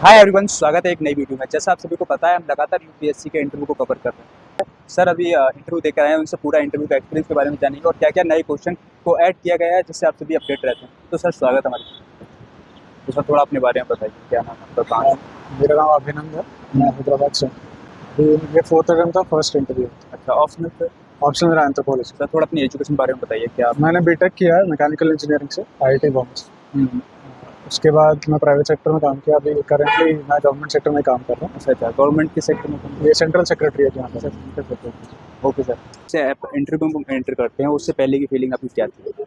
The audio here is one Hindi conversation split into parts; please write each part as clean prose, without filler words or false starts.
हाय एवरीवन, स्वागत है एक नई वीडियो में। जैसा आप सभी को पता है, हम लगातार यूपीएससी के इंटरव्यू को कवर कर रहे हैं। सर अभी इंटरव्यू देकर आए हैं, उनसे पूरा इंटरव्यू का एक्सपीरियंस के बारे में जानेंगे और क्या क्या नए क्वेश्चन को ऐड किया गया है जिससे आप सभी अपडेट रहते हैं। तो सर स्वागत है हमारे। तो सर थोड़ा अपने बारे में बताइए, क्या नाम है आपका, कहाँ से? मेरा नाम अभिनंद है। मैं हैदराबाद से हूँ। अभी ये 4th अटेम्प्ट था, फर्स्ट इंटरव्यू। अच्छा, ऑप्शनल सर? ऑप्शन मेरा एंथ्रोपोलॉजी। सर थोड़ा अपनी एजुकेशन बारे में बताइए, क्या आप? मैंने बीटेक किया है मैकेनिकल इंजीनियरिंग से IIT बॉम्बे से। उसके बाद मैं प्राइवेट सेक्टर में काम किया। अभी करंटली मैं गवर्नमेंट सेक्टर में काम कर रहा हूँ। अच्छा, गवर्नमेंट के सेक्टर में? ये सेंट्रल सेक्रेटरी है यहाँ पर। Okay sir. से आप इंटरव्यू में एंटर करते हैं, उससे पहले की फीलिंग आपकी क्या थी?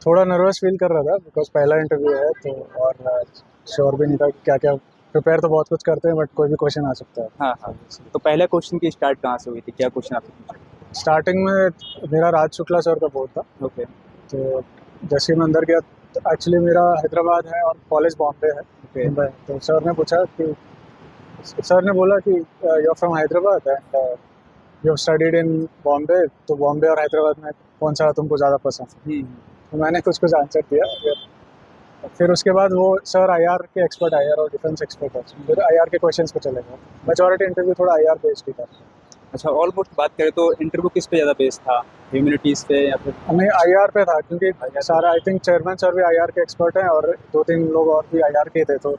थोड़ा नर्वस फील कर रहा था बिकॉज पहला इंटरव्यू है तो, और श्योर भी नहीं था कि क्या क्या प्रिपेयर तो बहुत कुछ करते हैं बट कोई भी क्वेश्चन आ सकता है। हाँ हाँ। तो पहले क्वेश्चन की स्टार्ट कहाँ से हुई थी, क्या क्वेश्चन आपसे पूछा? स्टार्टिंग में मेरा राज शुक्ला सर का बोर्ड था। ओके। तो जैसे ही मैं अंदर गया तो एक्चुअली मेरा हैदराबाद है और कॉलेज बॉम्बे है। ओके। मुंबई। तो सर ने पूछा कि सर ने बोला कि you are from Hyderabad and you have studied in Bombay, तो बॉम्बे और हैदराबाद में कौन सा तुमको ज़्यादा पसंद है? तो मैंने कुछ कुछ आंसर दिया। फिर उसके बाद वो सर IR के एक्सपर्ट, IR और डिफेंस एक्सपर्ट है, फिर IR के क्वेश्चंस पे चले गए। मेजॉरिटी इंटरव्यू थोड़ा IR बेस्ड ही था। अच्छा, ऑलमोस्ट बात करें तो इंटरव्यू किस पे ज़्यादा बेस्ड था, ह्यूमैनिटीज़ पे या फिर? नहीं, IR पे था क्योंकि सारा आई थिंक चेयरमैन सर भी IR के एक्सपर्ट हैं और 2-3 लोग और भी IR के थे। तो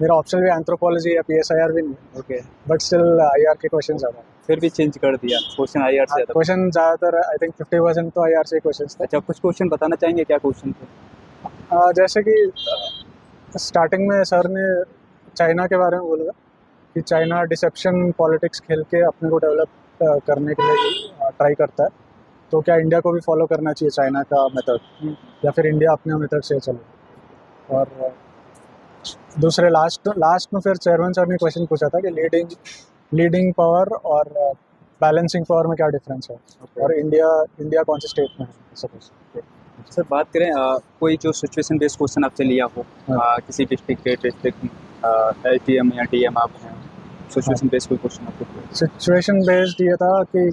मेरा ऑप्शन भी एंथ्रोपोलॉजी या PSIR भी नहीं। ओके। बट स्टिल IR के क्वेश्चन ज़्यादा। फिर भी चेंज कर दिया क्वेश्चन IR से ज़्यादा? क्वेश्चन ज़्यादातर आई थिंक 50% तो IR से क्वेश्चन थे। अच्छा, कुछ क्वेश्चन बताना चाहेंगे, क्या क्वेश्चन थे? जैसे कि स्टार्टिंग में सर ने चाइना के बारे में बोला कि चाइना डिसेप्शन पॉलिटिक्स खेल के अपने को डेवलप करने के लिए ट्राई करता है, तो क्या इंडिया को भी फॉलो करना चाहिए चाइना का मेथड या फिर इंडिया अपने मेथड से चले? और दूसरे लास्ट में फिर चेयरमैन सर ने क्वेश्चन पूछा था कि लीडिंग पावर और बैलेंसिंग पावर में क्या डिफरेंस है। Okay. और इंडिया कौन से स्टेट में है सपोज। सर बात करें कोई जो सिचुएशन बेस्ड क्वेश्चन आपसे लिया हो, किसी डिस्ट्रिक्ट के डिस्ट्रिक्ट SDM या DM आप हैं, सिचुएशन बेस्ड कोई क्वेश्चन आपको? सिचुएशन बेस्ड ये था कि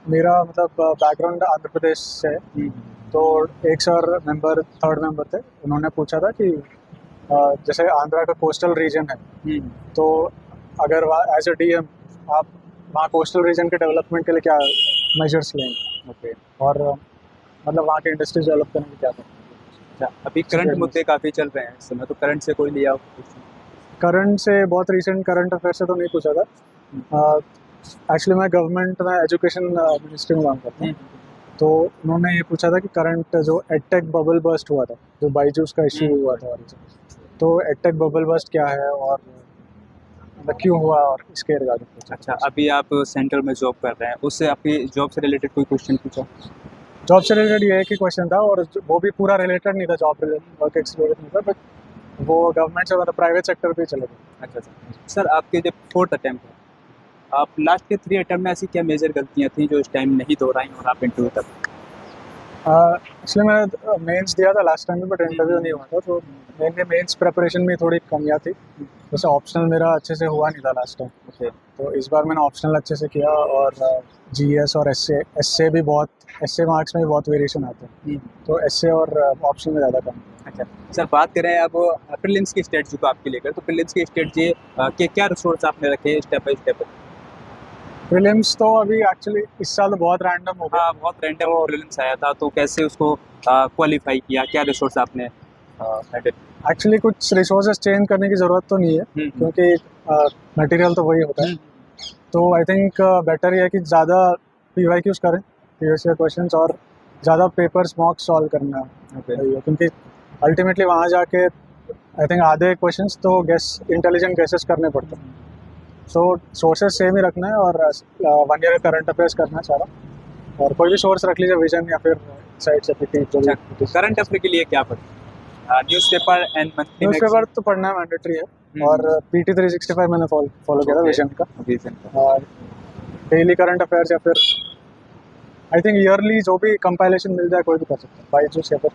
मेरा मतलब बैकग्राउंड आंध्र प्रदेश से है। तो एक सर मेंबर, 3rd मेंबर थे, उन्होंने पूछा था कि जैसे आंध्रा का कोस्टल रीजन है, तो अगर एज ए DM आप वहाँ कोस्टल रीजन के डेवलपमेंट के लिए क्या मेजर्स लेंगे? ओके। और मतलब वहाँ के इंडस्ट्रीज डेवलप करने की क्या करें? अच्छा, अभी करंट मुद्दे काफ़ी चल रहे हैं इस समय, तो करंट से कोई लिया हो क्वेश्चन? करंट से बहुत रिसेंट करंट अफेयर से तो नहीं पूछा था। एक्चुअली मैं गवर्नमेंट में एजुकेशन मिनिस्ट्री में काम करता हूँ। तो उन्होंने ये पूछा था कि करंट जो एडटेक बबल बर्स्ट हुआ था, जो बाईजूस का इश्यू हुआ था, तो एडटेक बबल बर्स्ट क्या है और मतलब क्यों हुआ और इसके रिगार्डिंग पूछा। अच्छा, अभी आप सेंट्रल में जॉब कर रहे हैं, उससे आपकी जॉब से रिलेटेड कोई क्वेश्चन पूछा? जॉब से रिलेटेड ये एक ही क्वेश्चन था और वो भी पूरा रिलेटेड नहीं था, जॉब रिलेटेड वर्क एक्सपीरियंस नहीं था, बट वो गवर्नमेंट से मतलब प्राइवेट सेक्टर पे चले गए। अच्छा सर, आपके जब 4th अटैम्प्ट है, आप लास्ट के 3 अटैम्प्ट में ऐसी क्या मेजर गलतियाँ थी जो इस टाइम नहीं दोहराई और आप इंटरव्यू तक? इसलिए मैं मेंस दिया था लास्ट टाइम में, बट इंटरव्यू नहीं हुआ था। तो मेनली मेंस प्रिपरेशन में थोड़ी कमियाँ थी। जैसे ऑप्शनल मेरा अच्छे से हुआ नहीं था लास्ट टाइम। ओके। तो इस बार मैंने ऑप्शनल अच्छे से किया और GS और एसए भी बहुत, एसए मार्क्स में भी बहुत वेरिएशन आते हैं, तो एसए और ऑप्शनल में ज़्यादा कम। अच्छा सर, बात करें अब प्रीलिम्स की स्ट्रेटजी को आपकी लेकर, तो प्रीलिम्स की स्ट्रेटजी के क्या रिसोर्स आपने रखे स्टेप बाय स्टेप? प्रीलिम्स तो अभी एक्चुअली इस साल बहुत रैंडम हो गया। हाँ, बहुत रैंडम प्रीलिम्स आया था, तो कैसे उसको क्वालिफाई किया, क्या रिसोर्स आपने एक्चुअली कुछ रिसोर्सेज चेंज करने की ज़रूरत तो नहीं है क्योंकि मटेरियल तो वही होता है। तो आई थिंक बेटर ये है कि ज़्यादा PYQs करें, प्रीवियस ईयर क्वेश्चंस, और ज़्यादा पेपर्स मॉक सॉल्व करना है, क्योंकि अल्टीमेटली वहाँ जाके आई थिंक आधे क्वेश्चंस तो इंटेलिजेंट गेसेस करने पड़ते हैं। सो सोर्सेज सेम ही रखना है और 1 ईयर करंट अफेयर्स करना है सारा, और कोई भी सोर्स रख लीजिए, विजन या फिर साइट से करंट अफेयर के लिए क्या पढ़ें? न्यूज़पेपर एंड मंथली न्यूज़पेपर तो पढ़ना मैंडेटरी है, और PT 365 मैंने फॉलो किया था विजन का। और डेली करंट अफेयर्स या फिर आई थिंक ईयरली जो भी कंपाइलेशन मिल जाए कोई भी कर सकता है, बाईजूस या फिर।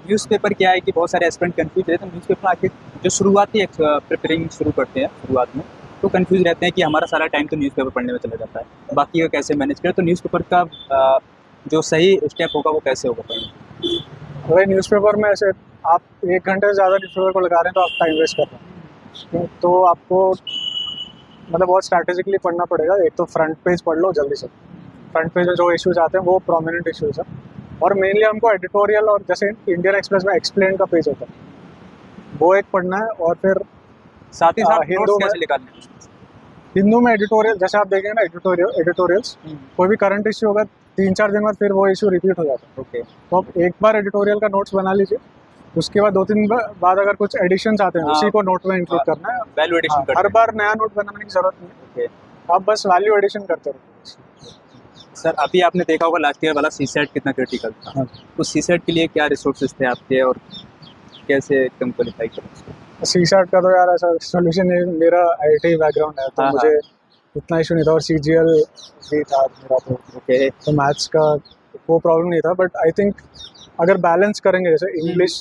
न्यूज़पेपर क्या है कि बहुत सारे एस्पिरेंट कंफ्यूज रहते हैं न्यूज़पेपर आके, जो शुरुआती प्रिपेयरिंग शुरू करते हैं शुरुआत में, तो कंफ्यूज रहते हैं कि हमारा सारा टाइम तो न्यूज़पेपर पढ़ने में चला जाता है, बाकी का कैसे मैनेज करें। तो न्यूज़पेपर का जो सही स्टेप होगा वो कैसे होगा पढ़ने? वही न्यूज़पेपर में ऐसे आप 1 घंटे से ज़्यादा न्यूज़पेपर को लगा रहे हैं तो आप टाइम वेस्ट कर रहे हैं। तो आपको मतलब बहुत स्ट्रैटेजिकली पढ़ना पड़ेगा। एक तो फ्रंट पेज पढ़ लो जल्दी से, फ्रंट पेज में जो इश्यूज आते हैं वो प्रोमिनेंट इश्यूज हैं, और मेनली हमको एडिटोरियल और जैसे इंडियन एक्सप्रेस में एक्सप्लेन का पेज होता है वो एक पढ़ना है। और फिर साथ ही साथ हिंदू नोट्स में कैसे निकालने हैं उसमें से? हिंदू में एडिटोरियल जैसे आप देखेंगे ना, एडिटोरियल्स कोई भी करंट इश्यू होगा 3-4 दिन बाद फिर वो इशू रिपीट हो जाता है। ओके। तो आप एक बार एडिटोरियल का नोट्स बना लीजिए, उसके बाद 2-3 बाद अगर कुछ एडिशंस आते हैं हाँ, उसी को नोट में इंक्लूड करना है। वैल्यू एडिशन हाँ, करते हर हैं। बार नया नोट बनाने की जरूरत नहीं ओके। है, आप बस वैल्यू एडिशन करते रहो। सर अभी आपने देखा होगा लास्ट ईयर वाला सीसेट कितना क्रिटिकल था, हाँ। तो सीसेट के लिए क्या रिसोर्सेज थे आपके और कैसे एकदम क्वालिफाई करें उसको? सीसैट का तो यार ऐसा सोल्यूशन है, मेरा आईआईटी बैकग्राउंड है तो हाँ, मुझे इतना इशू नहीं था, और सीजीएल भी था मेरा, ओके। तो मैथ्स का वो प्रॉब्लम नहीं था। बट आई थिंक अगर बैलेंस करेंगे, जैसे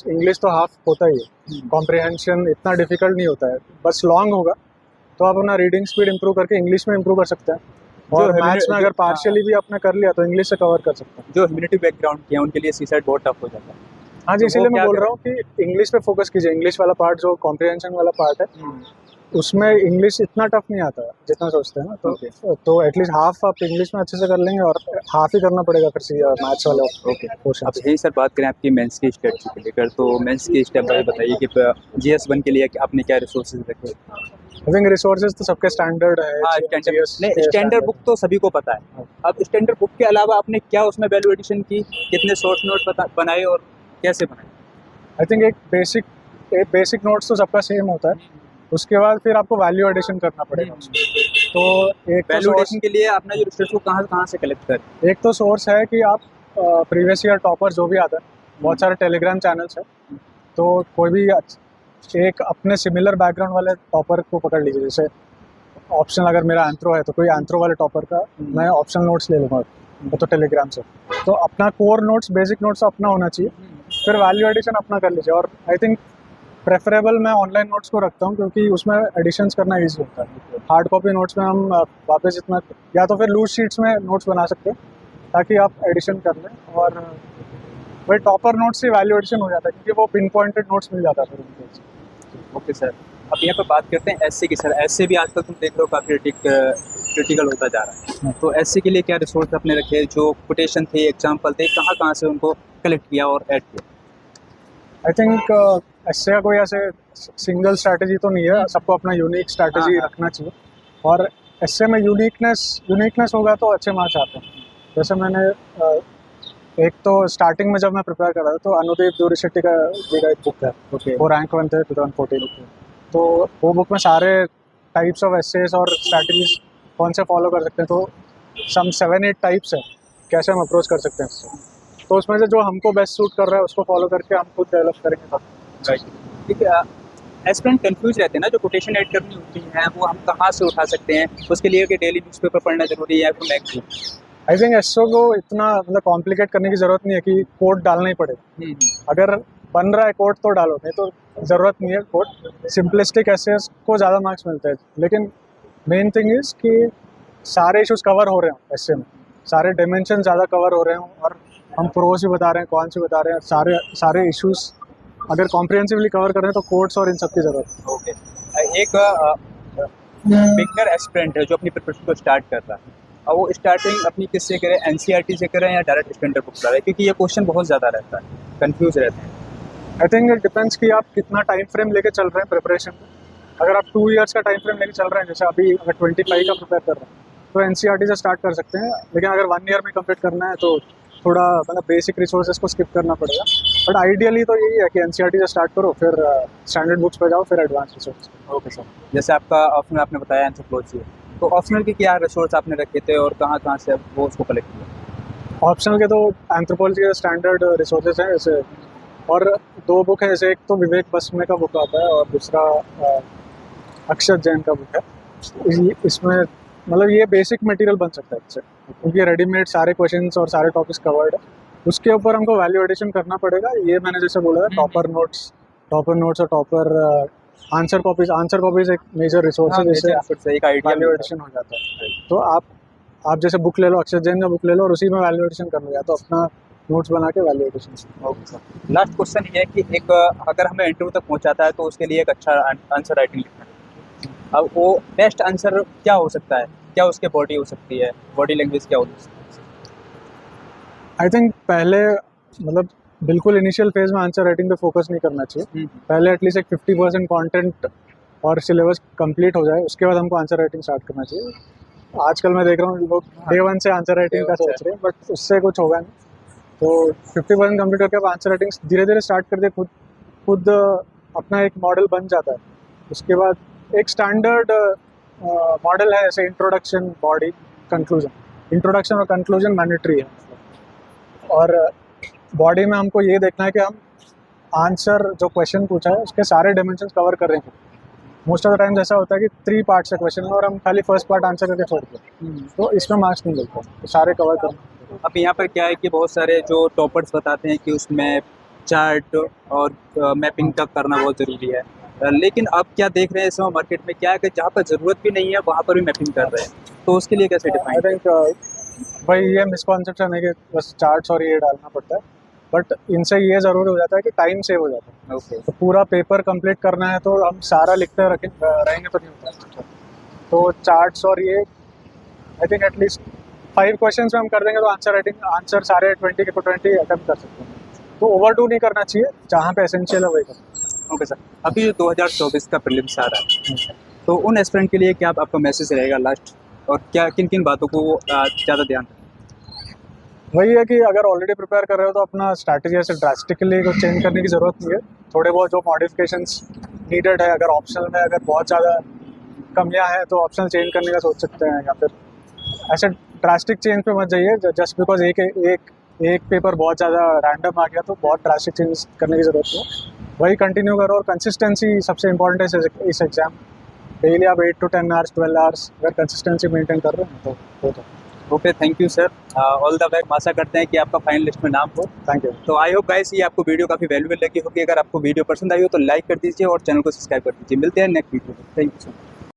इंग्लिश तो हाफ होता ही है, कॉम्प्रिहेंशन इतना डिफिकल्ट नहीं होता है, बस लॉन्ग होगा तो आप अपना रीडिंग स्पीड इंप्रूव करके इंग्लिश में इंप्रूव कर सकते हैं, और मैथ्स में अगर पार्शियली भी आपने कर लिया तो इंग्लिश से कवर कर सकते हैं। जो ह्यूमैनिटी बैकग्राउंड के हैं उनके लिए सीसेट बहुत टफ हो जाता है। हाँ जी, तो वो इसीलिए मैं क्या बोल रहा हूँ कि इंग्लिश पे फोकस कीजिए। इंग्लिश वाला पार्ट जो कॉम्प्रिहेंशन वाला पार्ट है उसमें इंग्लिश इतना टफ नहीं आता है जितना सोचते हैं ना, तो एटलीस्ट हाफ आप इंग्लिश में अच्छे से कर लेंगे, और हाफ ही करना पड़ेगा फिर मैथ्स वाले ओके। पोर्शन। अब यही सर बात करें आपकी मेंस की स्ट्रेटजी को लेकर, तो मेंस की स्टेप बाय बताइए कि GS1 के लिए आपने क्या रिसोर्सेज रखे? आई थिंक रिसोर्सेज तो सबके स्टैंडर्ड है। हाँ, स्टैंडर्ड बुक तो सभी को पता है। अब स्टैंडर्ड बुक के अलावा आपने क्या उसमें वैल्यू एडिशन की, कितने सोर्स नोट बनाए और कैसे बनाए? आई थिंक एक बेसिक नोट्स तो सबका सेम होता है, उसके बाद फिर आपको वैल्यू एडिशन करना पड़ेगा उसमें। तो एक वैल्यू एडिशन के लिए आपने जो रिसोर्स को कहाँ से कलेक्ट करें? एक तो सोर्स है कि आप प्रीवियस ईयर टॉपर जो भी आता है, बहुत सारे टेलीग्राम चैनल्स है, तो कोई भी एक अपने सिमिलर बैकग्राउंड वाले टॉपर को पकड़ लीजिए। जैसे ऑप्शनल अगर मेरा एंथ्रो है तो कोई एंथ्रो वाले टॉपर का मैं ऑप्शनल नोट्स ले लूँगा, वो तो टेलीग्राम से। तो अपना कोर नोट्स, बेसिक नोट्स अपना होना चाहिए, फिर वैल्यू एडिशन अपना कर लीजिए। और आई थिंक प्रेफरेबल मैं ऑनलाइन नोट्स को रखता हूँ, क्योंकि उसमें एडिशंस करना ईजी होता है। हार्ड कॉपी नोट्स में हम वापस इतना, या तो फिर लूज शीट्स में नोट्स बना सकते हैं ताकि आप एडिशन कर लें, और वही टॉपर नोट्स से वैल्यू एडिशन हो जाता है क्योंकि वो पिन पॉइंटेड नोट्स मिल जाता है फिर उनको। ओके सर, अब यहाँ पर बात करते हैं एसए की। सर एसए भी आजकल तुम देख रहे हो काफ़ी क्रिटिकल होता जा रहा है, तो एसए के लिए क्या रिसोर्स आपने रखे, जो कोटेशन थे, एग्जाम्पल थे, कहाँ से उनको कलेक्ट किया और ऐड किया? आई थिंक एसए का कोई ऐसे सिंगल स्ट्रैटेजी तो नहीं है, सबको अपना यूनिक स्ट्रैटेजी रखना चाहिए, और एसए में यूनिकनेस होगा तो अच्छे मार्क्स आते हैं। जैसे मैंने एक तो स्टार्टिंग में जब मैं प्रिपेयर कर रहा था तो अनुदीप दूरीशेट्टी का एक बुक है, वो रैंक 1 थे 2014, तो वो बुक में सारे टाइप्स ऑफ एसेस और स्ट्रैटेजीज कौन से फॉलो कर सकते हैं, तो सम 7-8 टाइप्स है कैसे हम अप्रोच कर सकते हैं इससे। तो उसमें से जो हमको बेस्ट सूट कर रहा है उसको फॉलो करके हम खुद डेवलप करेंगे तब। ठीक है। एस्पिरेंट कंफ्यूज रहते हैं ना, जो कोटेशन ऐड करनी होती है वो हम कहाँ से उठा सकते हैं, उसके लिए कि डेली न्यूज़पेपर पढ़ना जरूरी है या फिर मैगजीन? आई थिंक एसओ को इतना मतलब कॉम्प्लिकेट करने की ज़रूरत नहीं है कि कोड डालना ही पड़ेगा। अगर बन रहा है कोड तो डालो, नहीं तो ज़रूरत नहीं है कोड। सिंपलिस्टिक एसेस को ज़्यादा मार्क्स मिलते हैं, लेकिन मेन थिंग इज़ कि सारे इश्यूज कवर हो रहे हो एसए में, सारे डायमेंशन ज़्यादा कवर हो रहे हो, और हम प्रोस भी बता रहे हैं, कौन से बता रहे हैं, सारे इश्यूज अगर कॉम्प्रिहेंसिवली कवर कर रहे हैं तो कोड्स और इन सब की ज़रूरत है। ओके। एक बिगनर एस्पिरेंट है जो अपनी प्रिपरेशन को स्टार्ट कर रहा है, और वो स्टार्टिंग अपनी किससे करें, एनसीईआरटी से करें या डायरेक्ट स्टैंडर्ड बुक से? क्योंकि ये क्वेश्चन बहुत ज़्यादा रहता है, कंफ्यूज रहते हैं। आई थिंक इट डिपेंड्स कि आप कितना टाइम फ्रेम लेके चल रहे हैं प्रिपरेशन में। अगर आप 2 इयर्स का टाइम फ्रेम लेके चल रहे हैं, जैसे अभी अगर 25 का प्रिपेयर कर रहे हैं तो एनसीईआरटी से स्टार्ट कर सकते हैं, लेकिन अगर 1 ईयर में कंप्लीट करना है तो थोड़ा मतलब बेसिक रिसोर्सेज को स्किप करना पड़ेगा। बट आइडियली तो यही है कि एनसीईआरटी से स्टार्ट करो, फिर स्टैंडर्ड बुक्स पे जाओ, फिर एडवांस रिसोर्स। ओके सर, जैसे आपका ऑप्शनल आपने बताया एंथ्रोपोलॉजी है, तो ऑप्शनल के क्या रिसोर्स आपने रखे थे और कहाँ से वो उसको कलेक्ट किया? ऑप्शनल के तो एंथ्रोपोलॉजी के स्टैंडर्ड रिसोर्सेज हैं जैसे, और 2 बुक है, जैसे एक तो विवेक बसमे का बुक आता है और दूसरा अक्षत जैन का बुक है। इसमें मतलब ये बेसिक मटेरियल बन सकता है इससे, क्योंकि रेडीमेड सारे क्वेश्चंस और सारे टॉपिक्स कवर्ड है। उसके ऊपर हमको वैल्यू एडिशन करना पड़ेगा। ये मैंने जैसे बोला था, टॉपर नोट्स और टॉपर आंसर कॉपीज एक मेजर रिसोर्स है जिससे एक आइडिया वैल्यू एडिशन हो जाता है। तो आप जैसे बुक ले लो, अक्षत जैन का बुक ले लो और उसी में वैल्यू एडिशन कर लो, या तो अपना नोट्स बना के valuation. Okay sir. Last question ये है कि एक अगर हमें इंटरव्यू तक पहुंचाता है तो उसके लिए एक अच्छा आंसर राइटिंग लिखना है। अब वो बेस्ट आंसर क्या हो सकता है, क्या उसके बॉडी हो सकती है, बॉडी लैंग्वेज क्या हो सकती आई थिंक पहले मतलब बिल्कुल इनिशियल फेज में आंसर राइटिंग पे फोकस नहीं करना चाहिए। है? पहले एटलीस्ट एक 50% कंटेंट और सिलेबस कंप्लीट हो जाए, उसके बाद हमको आंसर राइटिंग स्टार्ट करना चाहिए। आजकल मैं देख रहा हूँ लोग डे 1 से आंसर राइटिंग का Day one सोच रहे हैं, बट उससे कुछ होगा नहीं। तो 50% कंप्लीट करके आप आंसर राइटिंग धीरे धीरे स्टार्ट कर दे, खुद खुद अपना एक मॉडल बन जाता है। उसके बाद एक स्टैंडर्ड मॉडल है, जैसे इंट्रोडक्शन, बॉडी, कंक्लूजन। इंट्रोडक्शन और कंक्लूजन मैंडेटरी है, और बॉडी में हमको ये देखना है कि हम आंसर जो क्वेश्चन पूछा है उसके सारे डायमेंशंस कवर कर रहे हैं। मोस्ट ऑफ द टाइम्स ऐसा होता है कि 3 पार्ट्स है क्वेश्चन में और हम खाली फर्स्ट पार्ट आंसर करके छोड़ देते हैं, तो इसमें मार्क्स नहीं मिलते, तो सारे कवर करना। अब यहाँ पर क्या है कि बहुत सारे जो टॉपर्स बताते हैं कि उसमें चार्ट और मैपिंग का करना बहुत ज़रूरी है, लेकिन अब क्या देख रहे हैं इस समय मार्केट में क्या है कि जहाँ पर ज़रूरत भी नहीं है वहाँ पर भी मैपिंग कर रहे हैं, तो उसके लिए कैसे आई डिफाइन? थिंक भाई ये मिसकॉन्सेप्शन है कि बस चार्ट्स और ये डालना पड़ता है, बट इनसे ये ज़रूर हो जाता है कि टाइम सेव हो जाता है। ओके। तो पूरा पेपर कंप्लीट करना है तो हम सारा लिखते रहेंगे तो नहीं होता है। तो चार्ट्स और ये आई थिंक एटलीस्ट 5 क्वेश्चंस में हम कर देंगे तो आंसर सारे 20 के 20 अटेम्प्ट कर सकते हैं। तो ओवरडू नहीं करना चाहिए, जहाँ पे एसेंशियल है वही करना। Okay sir. अभी जो 2024 का प्रीलिम्स आ रहा है, तो उन एस्पिरेंट के लिए क्या आपका मैसेज रहेगा लास्ट, और क्या किन किन बातों को ज़्यादा ध्यान रखें? वही है कि अगर ऑलरेडी प्रिपेयर कर रहे हो तो अपना स्ट्रैटेजी ऐसे ड्रास्टिकली कुछ चेंज करने की ज़रूरत नहीं है। थोड़े बहुत जो मॉडिफिकेशंस नीडेड है, अगर ऑप्शनल में अगर बहुत ज़्यादा कमियां हैं तो ऑप्शनल चेंज करने का सोच सकते हैं, या फिर ऐसे ड्रास्टिक चेंज पे मत जाइए जस्ट बिकॉज एक पेपर बहुत ज़्यादा रैंडम आ गया तो बहुत ड्रास्टिक चेंज करने की ज़रूरत नहीं है। वही कंटिन्यू करो, और कंसिस्टेंसी सबसे इंपॉर्टेंट है इस एग्ज़ाम। डेली आप 8 to 10 आवर्स 12 आवर्स अगर कंसिस्टेंसी मेंटेन कर रहे हैं तो हो तो। Okay, thank you sir, all the best. आशा करते हैं कि आपका फाइनल लिस्ट में नाम हो। Thank you. तो आई होप गाइस ये आपको वीडियो काफ़ी वैल्यूएबल लगी होगी। अगर आपको वीडियो पसंद आई हो तो लाइक कर दीजिए और चैनल को सब्सक्राइब कर दीजिए। मिलते हैं नेक्स्ट वीडियो में। Thank you so much.